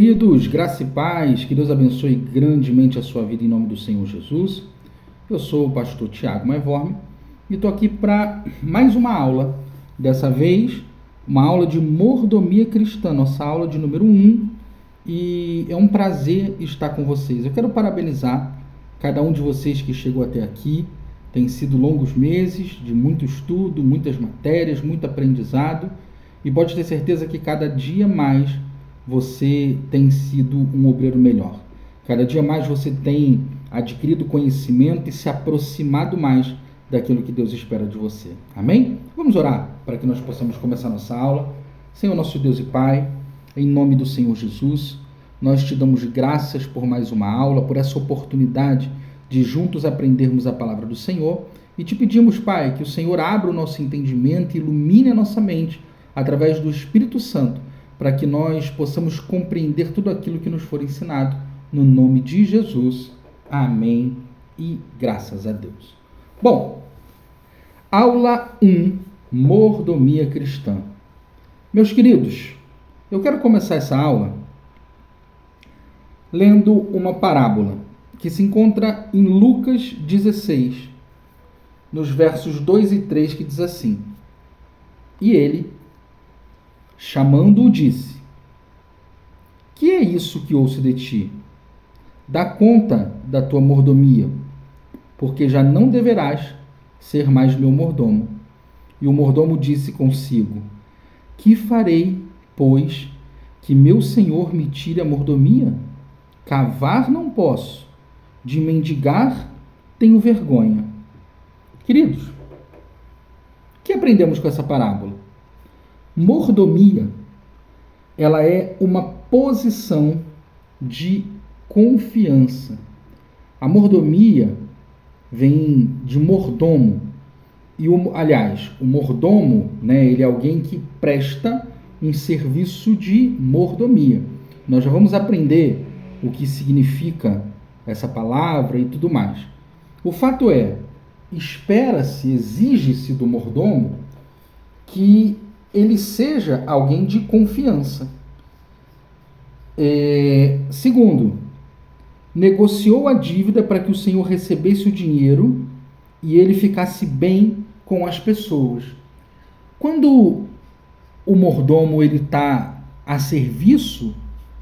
Queridos, graça e paz, que Deus abençoe grandemente a sua vida em nome do Senhor Jesus. Eu sou o pastor Tiago Maivorme e estou aqui para mais uma aula, dessa vez uma aula de mordomia cristã, nossa aula de número 1, e é um prazer estar com vocês. Eu quero parabenizar cada um de vocês que chegou até aqui. Tem sido longos meses de muito estudo, muitas matérias, muito aprendizado, e pode ter certeza que cada dia mais você tem sido um obreiro melhor. Cada dia mais você tem adquirido conhecimento e se aproximado mais daquilo que Deus espera de você. Amém? Vamos orar para que nós possamos começar nossa aula. Senhor nosso Deus e Pai, em nome do Senhor Jesus, nós te damos graças por mais uma aula, por essa oportunidade de juntos aprendermos a palavra do Senhor, e te pedimos, Pai, que o Senhor abra o nosso entendimento e ilumine a nossa mente através do Espírito Santo, para que nós possamos compreender tudo aquilo que nos for ensinado, no nome de Jesus. Amém e graças a Deus. Bom, aula 1, mordomia cristã. Meus queridos, eu quero começar essa aula lendo uma parábola que se encontra em Lucas 16, nos versos 2 e 3, que diz assim: E ele, chamando-o, disse: Que é isso que ouço de ti? Dá conta da tua mordomia, porque já não deverás ser mais meu mordomo. E o mordomo disse consigo: Que farei, pois, que meu senhor me tire a mordomia? Cavar não posso, de mendigar tenho vergonha. Queridos, o que aprendemos com essa parábola? Mordomia, ela é uma posição de confiança. A mordomia vem de mordomo. E o mordomo, ele é alguém que presta um serviço de mordomia. Nós já vamos aprender o que significa essa palavra e tudo mais. O fato é, espera-se, exige-se do mordomo que ele seja alguém de confiança. Segundo, negociou a dívida para que o senhor recebesse o dinheiro e ele ficasse bem com as pessoas. Quando o mordomo está a serviço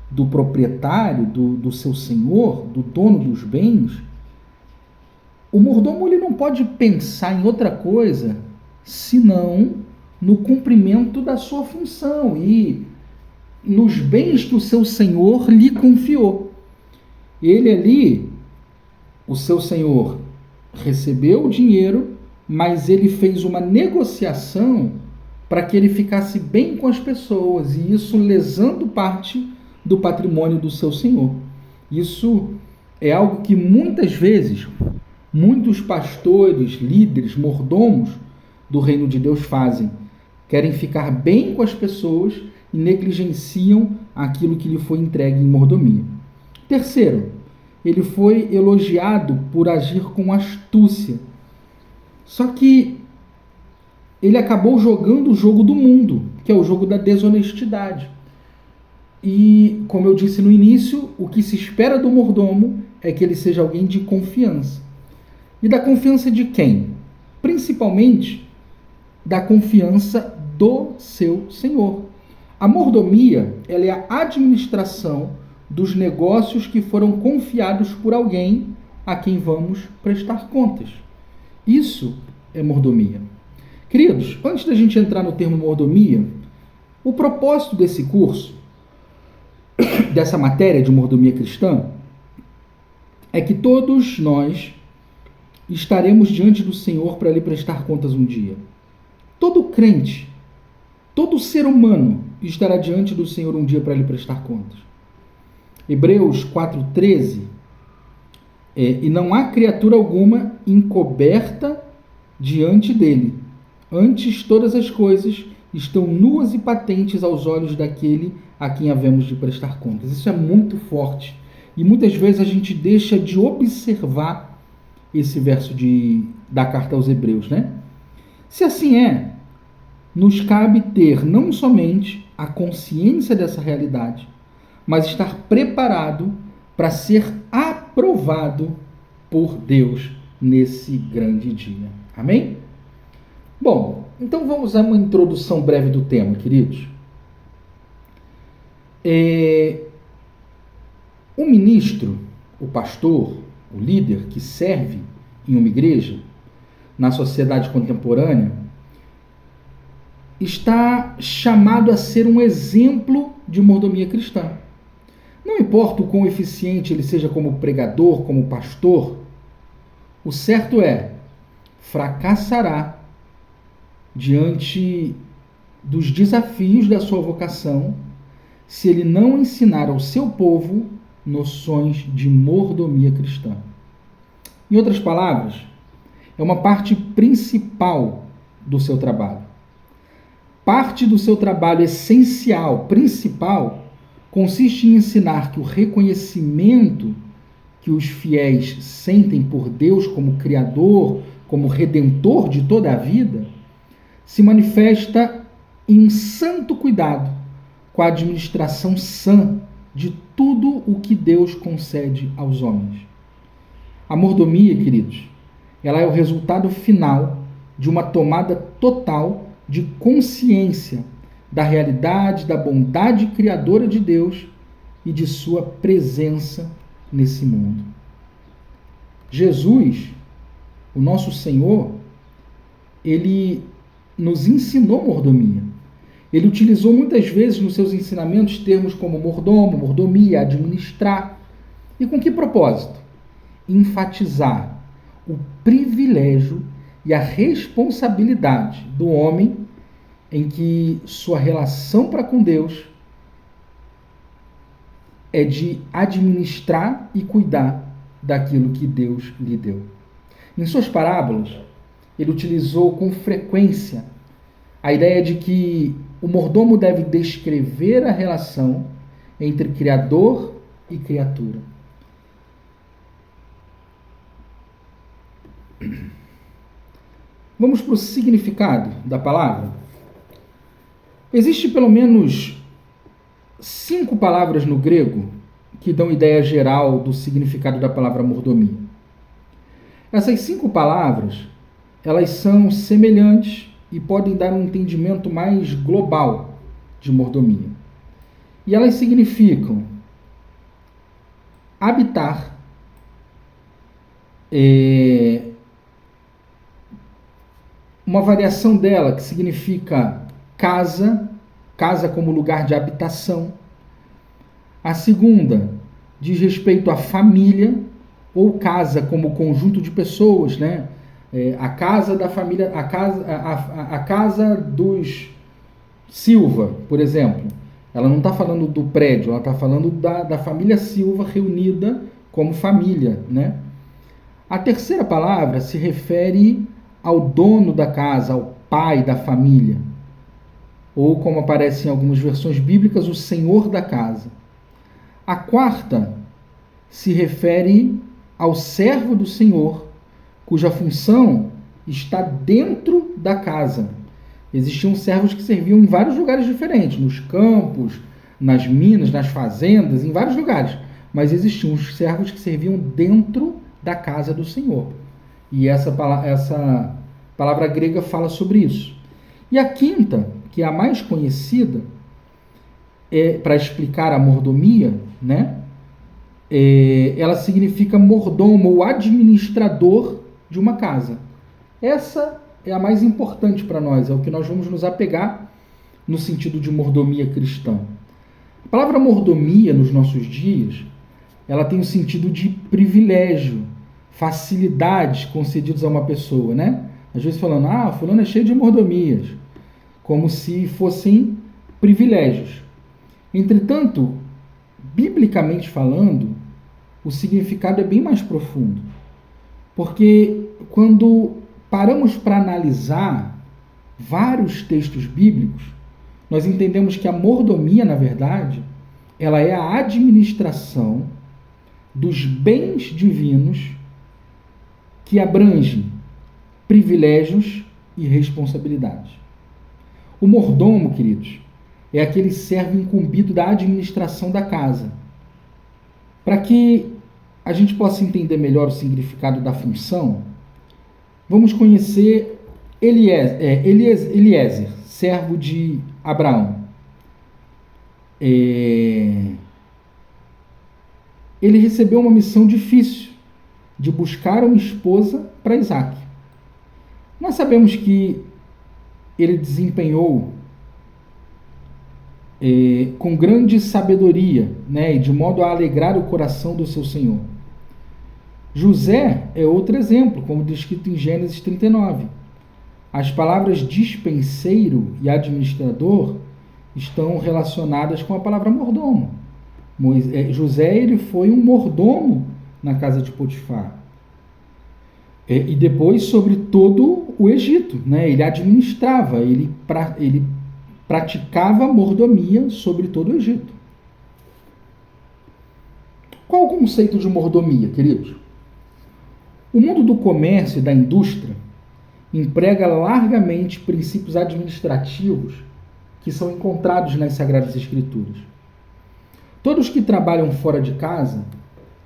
do proprietário, do seu senhor, do dono dos bens, o mordomo ele não pode pensar em outra coisa senão no cumprimento da sua função e nos bens que o seu senhor lhe confiou. Ele ali, o seu senhor, recebeu o dinheiro, mas ele fez uma negociação para que ele ficasse bem com as pessoas, e isso lesando parte do patrimônio do seu senhor. Isso é algo que muitas vezes muitos pastores, líderes, mordomos do reino de Deus fazem. Querem ficar bem com as pessoas e negligenciam aquilo que lhe foi entregue em mordomia. Terceiro, ele foi elogiado por agir com astúcia. Só que ele acabou jogando o jogo do mundo, que é o jogo da desonestidade. E, como eu disse no início, o que se espera do mordomo é que ele seja alguém de confiança. E da confiança de quem? Principalmente da confiança do seu senhor. A mordomia, ela é a administração dos negócios que foram confiados por alguém a quem vamos prestar contas. Isso é mordomia. Queridos, antes da gente entrar no termo mordomia, o propósito desse curso, dessa matéria de mordomia cristã, é que todos nós estaremos diante do Senhor para lhe prestar contas um dia. Todo crente, todo ser humano estará diante do Senhor um dia para lhe prestar contas. Hebreus 4,13, e não há criatura alguma encoberta diante dele. Antes, todas as coisas estão nuas e patentes aos olhos daquele a quem havemos de prestar contas. Isso é muito forte. E muitas vezes a gente deixa de observar esse verso da carta aos Hebreus, né? Se assim é, nos cabe ter não somente a consciência dessa realidade, mas estar preparado para ser aprovado por Deus nesse grande dia. Amém? Bom, então vamos a uma introdução breve do tema, queridos. O ministro, o pastor, o líder que serve em uma igreja, na sociedade contemporânea, está chamado a ser um exemplo de mordomia cristã. Não importa o quão eficiente ele seja como pregador, como pastor, o certo é, fracassará diante dos desafios da sua vocação se ele não ensinar ao seu povo noções de mordomia cristã. Em outras palavras, é uma parte principal do seu trabalho. Parte do seu trabalho essencial, principal, consiste em ensinar que o reconhecimento que os fiéis sentem por Deus como Criador, como Redentor de toda a vida, se manifesta em santo cuidado com a administração sã de tudo o que Deus concede aos homens. A mordomia, queridos, ela é o resultado final de uma tomada total de consciência da realidade, da bondade criadora de Deus e de sua presença nesse mundo. Jesus, o nosso Senhor, ele nos ensinou mordomia. Ele utilizou muitas vezes nos seus ensinamentos termos como mordomo, mordomia, administrar. E com que propósito? Enfatizar o privilégio e a responsabilidade do homem em que sua relação para com Deus é de administrar e cuidar daquilo que Deus lhe deu. Em suas parábolas, ele utilizou com frequência a ideia de que o mordomo deve descrever a relação entre Criador e criatura. Vamos para o significado da palavra? Existe pelo menos 5 palavras no grego que dão ideia geral do significado da palavra mordomia. Essas 5 palavras, elas são semelhantes e podem dar um entendimento mais global de mordomia. E elas significam habitar, uma variação dela que significa casa como lugar de habitação. A segunda diz respeito à família, ou casa como conjunto de pessoas, né? A casa da família, a casa dos Silva, por exemplo. Ela não está falando do prédio, ela está falando da família Silva reunida como família, né? A terceira palavra se refere ao dono da casa, ao pai da família. Ou, como aparece em algumas versões bíblicas, o senhor da casa. A quarta se refere ao servo do Senhor, cuja função está dentro da casa. Existiam servos que serviam em vários lugares diferentes, nos campos, nas minas, nas fazendas, em vários lugares. Mas existiam os servos que serviam dentro da casa do Senhor. E essa palavra grega fala sobre isso. E a quinta, que é a mais conhecida, para explicar a mordomia, né? Ela significa mordomo ou administrador de uma casa. Essa é a mais importante para nós, é o que nós vamos nos apegar no sentido de mordomia cristã. A palavra mordomia nos nossos dias, ela tem o sentido de privilégio, facilidades concedidas a uma pessoa, né? Às vezes falando, fulano é cheio de mordomias, como se fossem privilégios. Entretanto, biblicamente falando, o significado é bem mais profundo. Porque quando paramos para analisar vários textos bíblicos, nós entendemos que a mordomia, na verdade, ela é a administração dos bens divinos que abrange privilégios e responsabilidades. O mordomo, queridos, é aquele servo incumbido da administração da casa. Para que a gente possa entender melhor o significado da função, vamos conhecer Eliezer, servo de Abraão. Ele recebeu uma missão difícil de buscar uma esposa para Isaac. Nós sabemos que ele desempenhou com grande sabedoria, né, e de modo a alegrar o coração do seu senhor. José é outro exemplo, como descrito em Gênesis 39. As palavras dispenseiro e administrador estão relacionadas com a palavra mordomo. José ele foi um mordomo na casa de Potifar. E depois sobre todo o Egito, né? Ele administrava, ele praticava mordomia sobre todo o Egito. Qual o conceito de mordomia, queridos? O mundo do comércio e da indústria emprega largamente princípios administrativos que são encontrados nas Sagradas Escrituras. Todos que trabalham fora de casa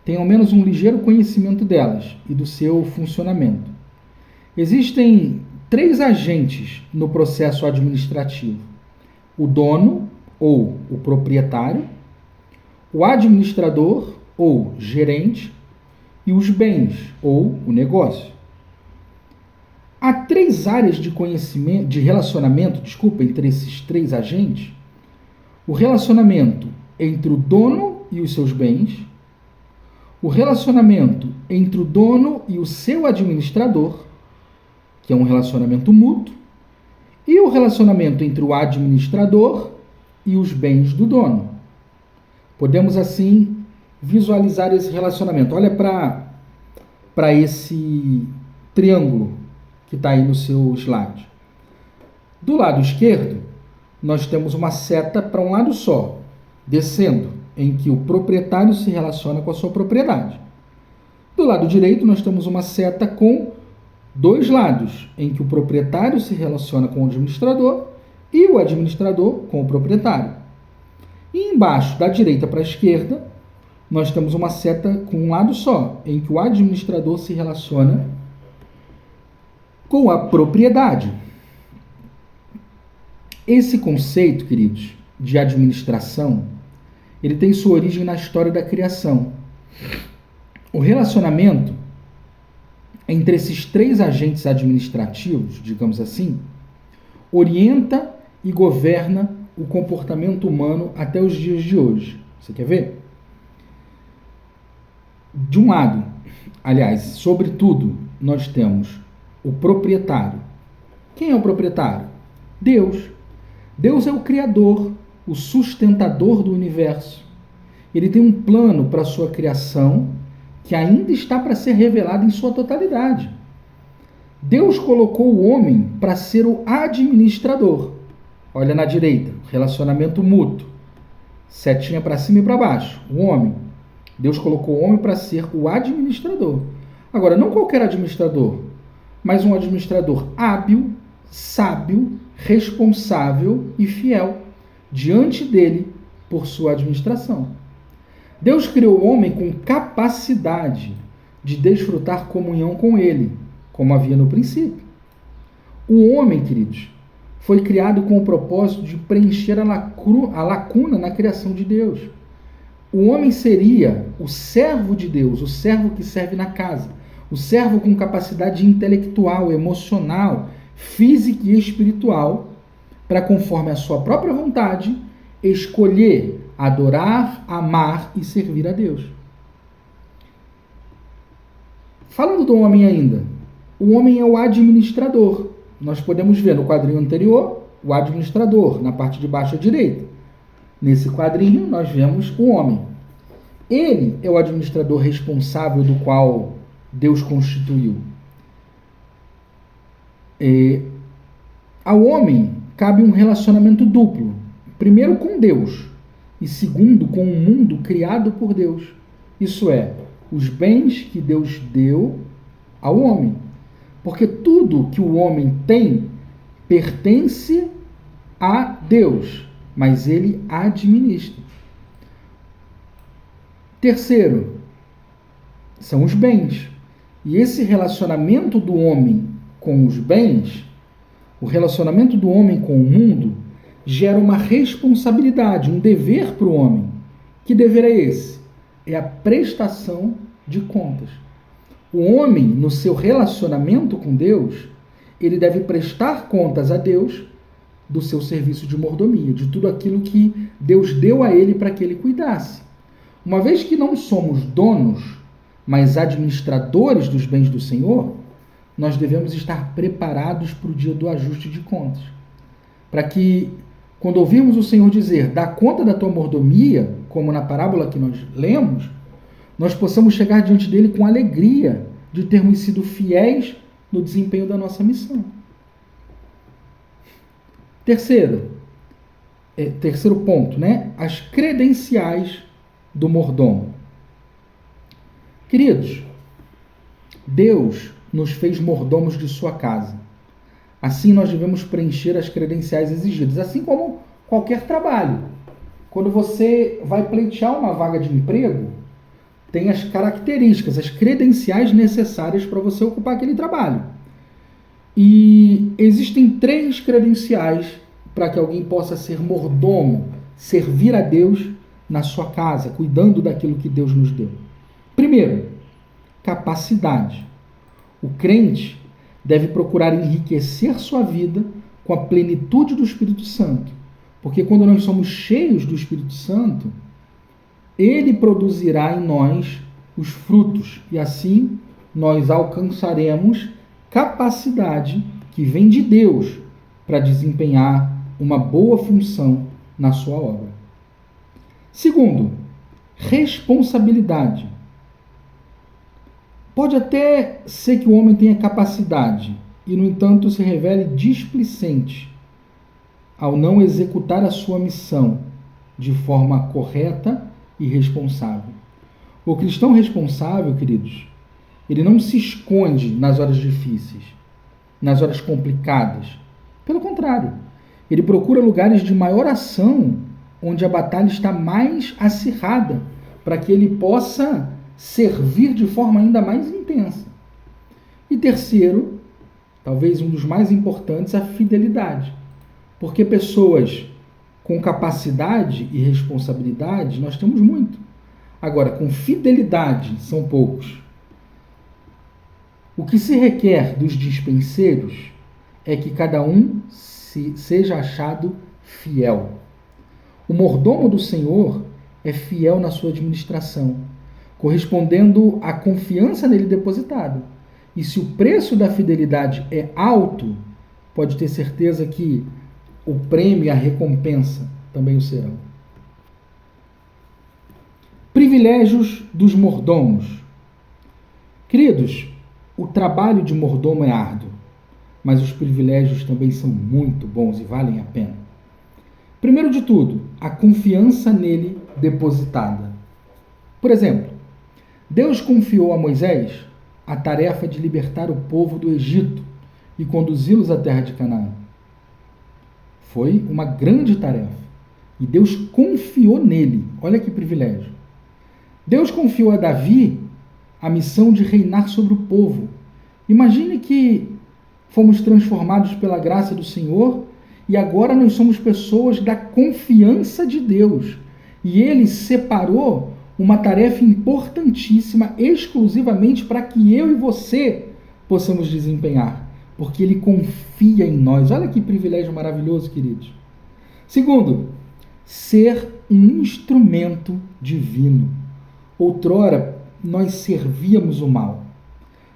têm ao menos um ligeiro conhecimento delas e do seu funcionamento. Existem 3 agentes no processo administrativo: o dono, ou o proprietário, o administrador, ou gerente, e os bens, ou o negócio. Há 3 áreas de conhecimento, de relacionamento, entre esses 3 agentes: o relacionamento entre o dono e os seus bens, o relacionamento entre o dono e o seu administrador, que é um relacionamento mútuo, e o relacionamento entre o administrador e os bens do dono. Podemos, assim, visualizar esse relacionamento. Olha para esse triângulo que está aí no seu slide. Do lado esquerdo, nós temos uma seta para um lado só, descendo, em que o proprietário se relaciona com a sua propriedade. Do lado direito, nós temos uma seta com 2 lados, em que o proprietário se relaciona com o administrador e o administrador com o proprietário. E embaixo, da direita para a esquerda, nós temos uma seta com um lado só, em que o administrador se relaciona com a propriedade. Esse conceito, queridos, de administração, ele tem sua origem na história da criação. O relacionamento entre esses 3 agentes administrativos, digamos assim, orienta e governa o comportamento humano até os dias de hoje. Você quer ver? De um lado, aliás, sobretudo, nós temos o proprietário. Quem é o proprietário? Deus. Deus é o Criador, o sustentador do universo. Ele tem um plano para a sua criação que ainda está para ser revelado em sua totalidade. Deus colocou o homem para ser o administrador. Olha na direita, relacionamento mútuo. Setinha para cima e para baixo, o homem. Deus colocou o homem para ser o administrador. Agora, não qualquer administrador, mas um administrador hábil, sábio, responsável e fiel diante dele por sua administração. Deus criou o homem com capacidade de desfrutar comunhão com ele, como havia no princípio. O homem, queridos, foi criado com o propósito de preencher a lacuna na criação de Deus. O homem seria o servo de Deus, o servo que serve na casa, o servo com capacidade intelectual, emocional, física e espiritual, para, conforme a sua própria vontade, escolher adorar, amar e servir a Deus. Falando do homem ainda, o homem é o administrador. Nós podemos ver no quadrinho anterior o administrador, na parte de baixo à direita. Nesse quadrinho nós vemos o homem. Ele é o administrador responsável do qual Deus constituiu. Ao homem cabe um relacionamento duplo. Primeiro com Deus e segundo com o mundo criado por Deus. Isso é, os bens que Deus deu ao homem. Porque tudo que o homem tem pertence a Deus. mas ele administra. Terceiro, são os bens. E esse relacionamento do homem com os bens, o relacionamento do homem com o mundo, gera uma responsabilidade, um dever para o homem. Que dever é esse? É a prestação de contas. O homem, no seu relacionamento com Deus, ele deve prestar contas a Deus do seu serviço de mordomia, de tudo aquilo que Deus deu a ele para que ele cuidasse. Uma vez que não somos donos, mas administradores dos bens do Senhor, nós devemos estar preparados para o dia do ajuste de contas. Para que, quando ouvirmos o Senhor dizer, dá conta da tua mordomia, como na parábola que nós lemos, nós possamos chegar diante dele com alegria de termos sido fiéis no desempenho da nossa missão. Terceiro ponto, né? As credenciais do mordomo. Queridos, Deus nos fez mordomos de sua casa. Assim nós devemos preencher as credenciais exigidas, assim como qualquer trabalho. Quando você vai pleitear uma vaga de emprego, tem as características, as credenciais necessárias para você ocupar aquele trabalho. E existem 3 credenciais para que alguém possa ser mordomo, servir a Deus na sua casa, cuidando daquilo que Deus nos deu. Primeiro, capacidade. O crente deve procurar enriquecer sua vida com a plenitude do Espírito Santo. Porque quando nós somos cheios do Espírito Santo, ele produzirá em nós os frutos. E assim nós alcançaremos capacidade que vem de Deus para desempenhar uma boa função na sua obra. Segundo, responsabilidade. Pode até ser que o homem tenha capacidade e, no entanto, se revele displicente ao não executar a sua missão de forma correta e responsável. O cristão responsável, queridos, ele não se esconde nas horas difíceis, nas horas complicadas. Pelo contrário, ele procura lugares de maior ação, onde a batalha está mais acirrada, para que ele possa servir de forma ainda mais intensa. E terceiro, talvez um dos mais importantes, a fidelidade. Porque pessoas com capacidade e responsabilidade nós temos muito. Agora, com fidelidade são poucos. O que se requer dos dispenseiros é que cada um seja achado fiel. O mordomo do Senhor é fiel na sua administração, correspondendo à confiança nele depositada. E se o preço da fidelidade é alto, pode ter certeza que o prêmio e a recompensa também o serão. Privilégios dos mordomos. Queridos, o trabalho de mordomo é árduo, mas os privilégios também são muito bons e valem a pena. Primeiro de tudo, a confiança nele depositada. Por exemplo, Deus confiou a Moisés a tarefa de libertar o povo do Egito e conduzi-los à terra de Canaã. Foi uma grande tarefa. E Deus confiou nele. Olha que privilégio. Deus confiou a Davi a missão de reinar sobre o povo. Imagine que fomos transformados pela graça do Senhor e agora nós somos pessoas da confiança de Deus. E ele separou uma tarefa importantíssima exclusivamente para que eu e você possamos desempenhar. Porque ele confia em nós. Olha que privilégio maravilhoso, queridos. Segundo, ser um instrumento divino. Outrora, nós servíamos o mal.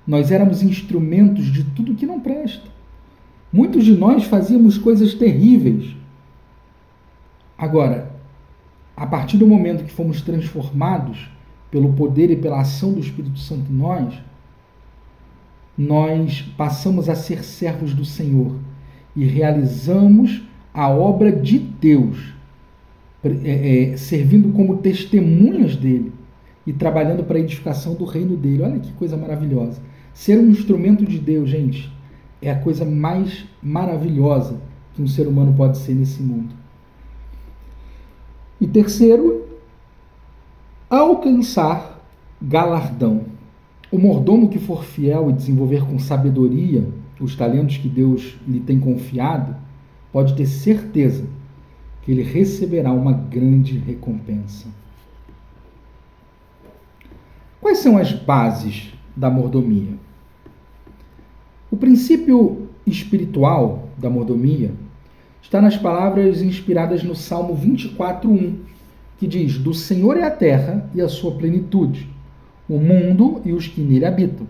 Nós éramos instrumentos de tudo que não presta. Muitos de nós fazíamos coisas terríveis. Agora, a partir do momento que fomos transformados pelo poder e pela ação do Espírito Santo em nós passamos a ser servos do Senhor e realizamos a obra de Deus, servindo como testemunhas dele e trabalhando para a edificação do reino dele. Olha que coisa maravilhosa. Ser um instrumento de Deus, gente, é a coisa mais maravilhosa que um ser humano pode ser nesse mundo. E terceiro, alcançar galardão. O mordomo que for fiel e desenvolver com sabedoria os talentos que Deus lhe tem confiado, pode ter certeza que ele receberá uma grande recompensa. Quais são as bases da mordomia? O princípio espiritual da mordomia está nas palavras inspiradas no Salmo 24:1, que diz: do Senhor é a terra e a sua plenitude, o mundo e os que nele habitam.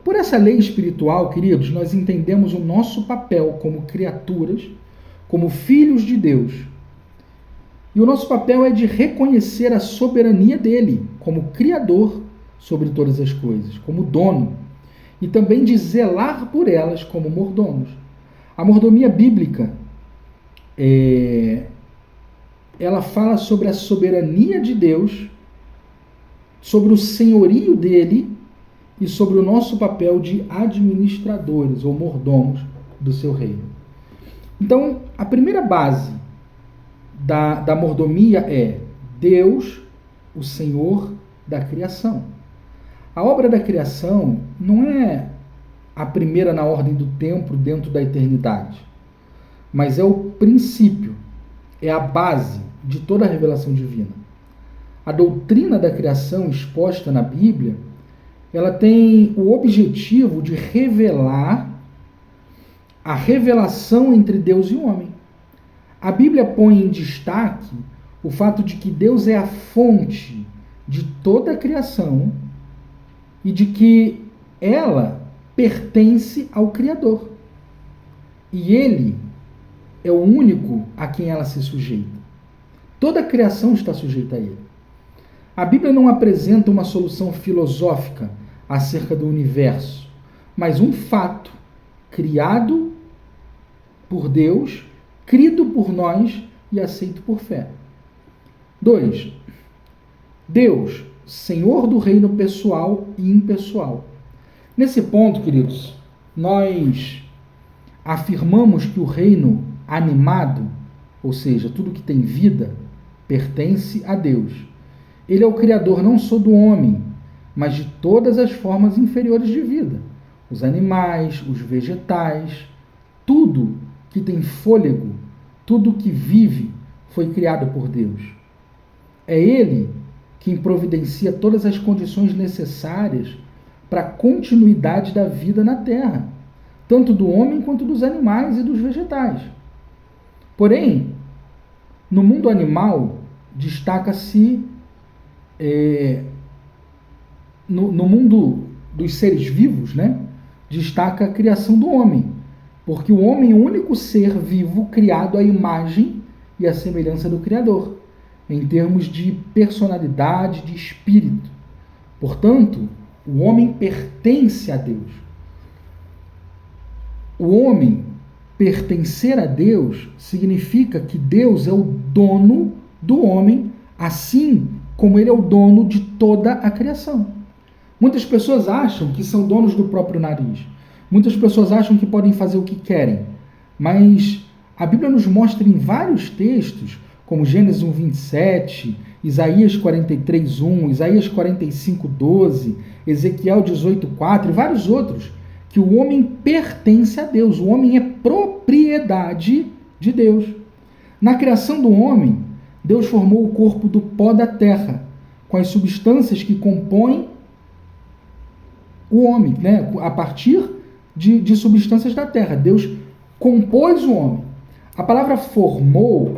Por essa lei espiritual, queridos, nós entendemos o nosso papel como criaturas, como filhos de Deus. E o nosso papel é de reconhecer a soberania dele como Criador sobre todas as coisas, como dono, e também de zelar por elas como mordomos. A mordomia bíblica, ela fala sobre a soberania de Deus, sobre o senhorio dele e sobre o nosso papel de administradores ou mordomos do seu reino. Então, a primeira base da mordomia é Deus, o Senhor da criação. A obra da criação não é a primeira na ordem do tempo dentro da eternidade, mas é o princípio, é a base de toda a revelação divina. A doutrina da criação exposta na Bíblia, ela tem o objetivo de revelar a revelação entre Deus e o homem. A Bíblia põe em destaque o fato de que Deus é a fonte de toda a criação e de que ela pertence ao Criador. E Ele é o único a quem ela se sujeita. Toda a criação está sujeita a Ele. A Bíblia não apresenta uma solução filosófica acerca do universo, mas um fato criado por Deus, crido por nós e aceito por fé. 2. Deus, Senhor do reino pessoal e impessoal. Nesse ponto, queridos, nós afirmamos que o reino animado, ou seja, tudo que tem vida, pertence a Deus. Ele é o Criador não só do homem, mas de todas as formas inferiores de vida. Os animais, os vegetais, tudo que tem fôlego, tudo que vive, foi criado por Deus. É Ele quem providencia todas as condições necessárias para a continuidade da vida na Terra, tanto do homem quanto dos animais e dos vegetais. Porém, no mundo animal, destaca-se no mundo dos seres vivos, né? Destaca a criação do homem, porque o homem é o único ser vivo criado à imagem e à semelhança do Criador, em termos de personalidade, de espírito. Portanto, o homem pertence a Deus. O homem pertencer a Deus significa que Deus é o dono do homem, assim como ele é o dono de toda a criação. Muitas pessoas acham que são donos do próprio nariz. Muitas pessoas acham que podem fazer o que querem. Mas a Bíblia nos mostra em vários textos, como Gênesis 1:27, Isaías 43:1, Isaías 45:12, Ezequiel 18:4 e vários outros, que o homem pertence a Deus. O homem é propriedade de Deus. Na criação do homem, Deus formou o corpo do pó da terra, com as substâncias que compõem o homem, né? A partir de substâncias da terra. Deus compôs o homem. A palavra formou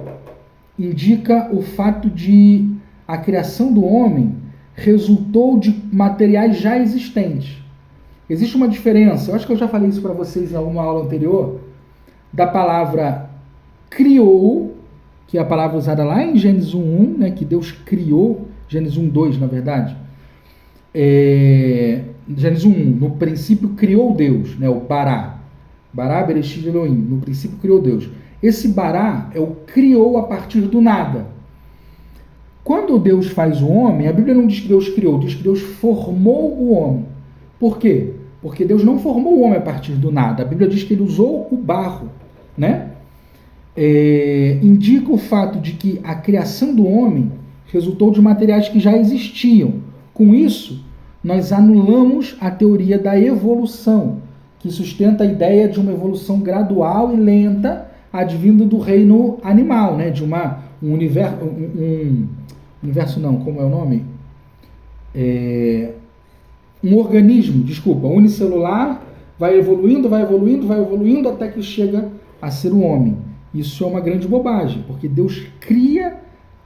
indica o fato de a criação do homem resultou de materiais já existentes. Existe uma diferença, eu acho que eu já falei isso para vocês em alguma aula anterior, da palavra criou, que é a palavra usada lá em Gênesis 1:1, né, que Deus criou, Gênesis 1:2, na verdade. Gênesis 1:1, no princípio criou Deus, né, o Bará. Bará, Bereshit, Elohim, no princípio criou Deus. Esse Bará é o criou a partir do nada. Quando Deus faz o homem, a Bíblia não diz que Deus criou, diz que Deus formou o homem. Por quê? Porque Deus não formou o homem a partir do nada. A Bíblia diz que ele usou o barro, né? indica o fato de que a criação do homem resultou de materiais que já existiam. Com isso, nós anulamos a teoria da evolução, que sustenta a ideia de uma evolução gradual e lenta, advinda do reino animal, né? De um universo não, como é o nome? Um organismo, unicelular, vai evoluindo, até que chega a ser o homem. Isso é uma grande bobagem, porque Deus cria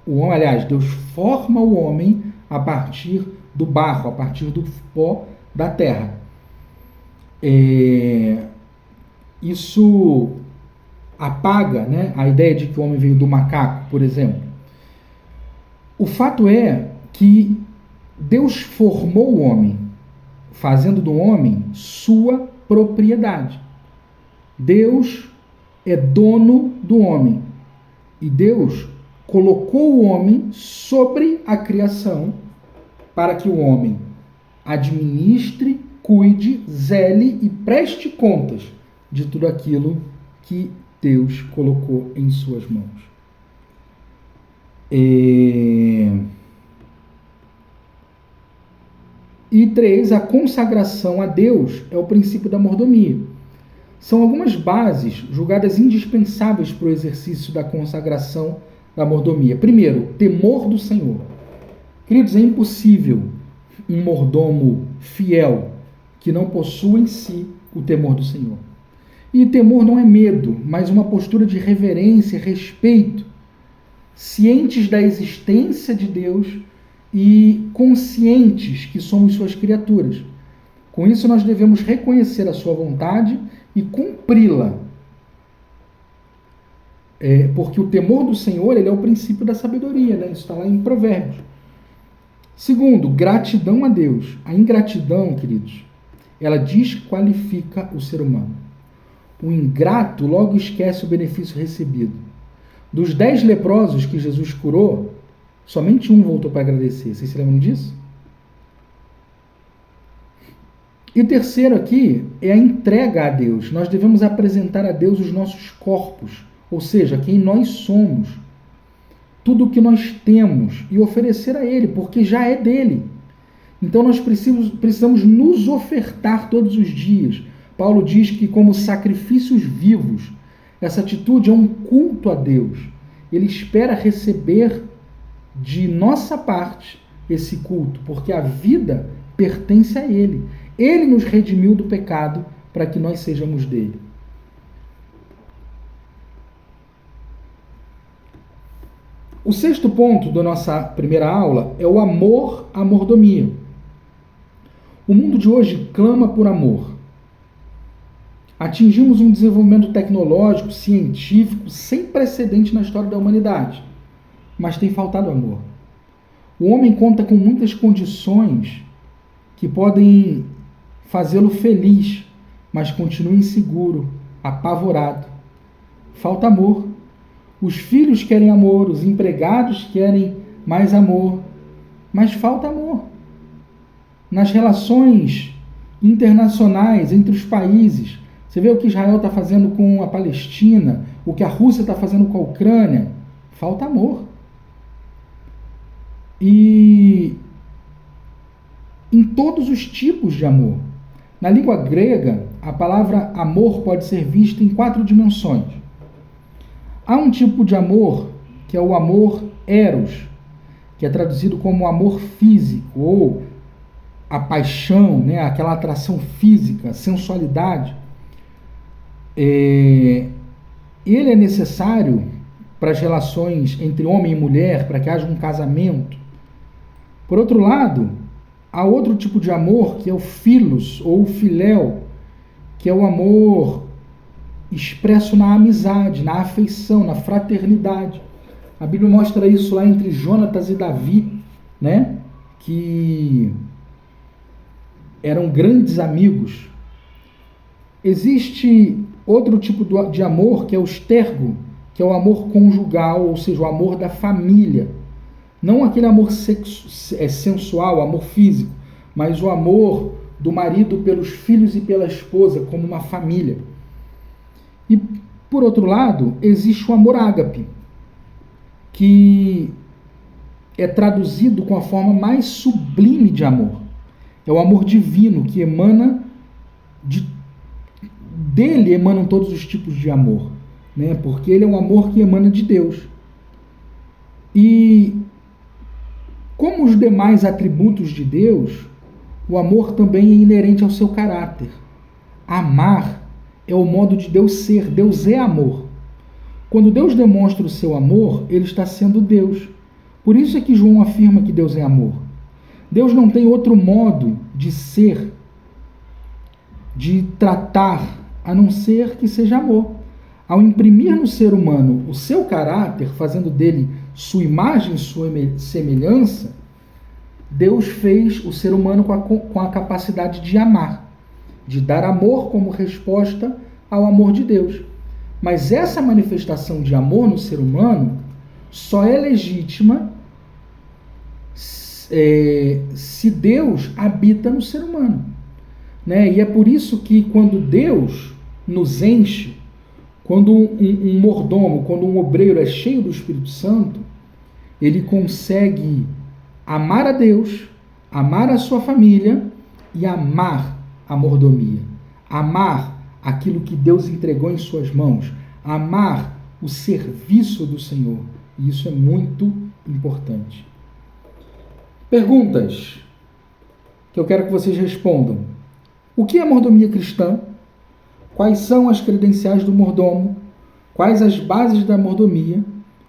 o homem, aliás, Deus forma o homem a partir do barro, a partir do pó da terra. Isso apaga, né, a ideia de que o homem veio do macaco, por exemplo. O fato é que Deus formou o homem, fazendo do homem sua propriedade. Deus é dono do homem. E Deus colocou o homem sobre a criação para que o homem administre, cuide, zele e preste contas de tudo aquilo que Deus colocou em suas mãos. E 3, a consagração a Deus é o princípio da mordomia. São algumas bases julgadas indispensáveis para o exercício da consagração da mordomia. Primeiro, temor do Senhor. Queridos, é impossível um mordomo fiel que não possua em si o temor do Senhor. E temor não é medo, mas uma postura de reverência, respeito, cientes da existência de Deus e conscientes que somos suas criaturas. Com isso, nós devemos reconhecer a sua vontade e cumpri-la. Porque o temor do Senhor, ele é o princípio da sabedoria, né? Isso está lá em Provérbios. Segundo, gratidão a Deus. A ingratidão, queridos, ela desqualifica o ser humano. O ingrato logo esquece o benefício recebido. Dos 10 leprosos que Jesus curou, somente um voltou para agradecer. Vocês se lembram disso? E o terceiro aqui é a entrega a Deus. Nós devemos apresentar a Deus os nossos corpos, ou seja, quem nós somos, tudo o que nós temos, e oferecer a Ele, porque já é dele. Então nós precisamos nos ofertar todos os dias. Paulo diz que como sacrifícios vivos, essa atitude é um culto a Deus. Ele espera receber de nossa parte esse culto, porque a vida pertence a Ele. Ele nos redimiu do pecado para que nós sejamos dele. O 6º ponto da nossa primeira aula é o amor à mordomia. O mundo de hoje clama por amor. Atingimos um desenvolvimento tecnológico, científico, sem precedente na história da humanidade. Mas tem faltado amor. O homem conta com muitas condições que podem fazê-lo feliz, mas continua inseguro, apavorado. Falta amor. Os filhos querem amor, os empregados querem mais amor, mas falta amor. Nas relações internacionais entre os países, você vê o que Israel está fazendo com a Palestina, o que a Rússia está fazendo com a Ucrânia, falta amor. E em todos os tipos de amor. Na língua grega, a palavra amor pode ser vista em 4 dimensões. Há um tipo de amor que é o amor eros, que é traduzido como amor físico, ou a paixão, né? Aquela atração física, sensualidade. Ele é necessário para as relações entre homem e mulher, para que haja um casamento. Por outro lado, há outro tipo de amor, que é o philos, ou o filéu, que é o amor expresso na amizade, na afeição, na fraternidade. A Bíblia mostra isso lá entre Jonatas e Davi, né? Que eram grandes amigos. Existe outro tipo de amor, que é o stergo, que é o amor conjugal, ou seja, o amor da família. Não aquele amor sensual, amor físico, mas o amor do marido pelos filhos e pela esposa, como uma família. E, Por outro lado, existe o amor ágape, que é traduzido com a forma mais sublime de amor. É o amor divino que emana dele emanam todos os tipos de amor, né? Porque ele é um amor que emana de Deus. E como os demais atributos de Deus, o amor também é inerente ao seu caráter. Amar é o modo de Deus ser. Deus é amor. Quando Deus demonstra o seu amor, ele está sendo Deus. Por isso é que João afirma que Deus é amor. Deus não tem outro modo de ser, de tratar, a não ser que seja amor. Ao imprimir no ser humano o seu caráter, fazendo dele sua imagem, sua semelhança, Deus fez o ser humano com a capacidade de amar, de dar amor como resposta ao amor de Deus. Mas essa manifestação de amor no ser humano só é legítima se Deus habita no ser humano. Né? E é por isso que quando Deus nos enche, quando um mordomo, quando um obreiro é cheio do Espírito Santo, ele consegue amar a Deus, amar a sua família e amar a mordomia. Amar aquilo que Deus entregou em suas mãos. Amar o serviço do Senhor. E isso é muito importante. Perguntas que eu quero que vocês respondam. O que é mordomia cristã? Quais são as credenciais do mordomo? Quais as bases da mordomia?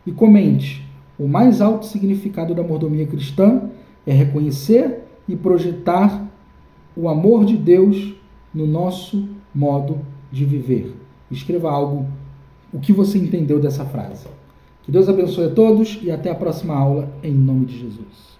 E comente. O mais alto significado da mordomia cristã é reconhecer e projetar o amor de Deus no nosso modo de viver. Escreva algo, o que você entendeu dessa frase. Que Deus abençoe a todos e até a próxima aula, em nome de Jesus.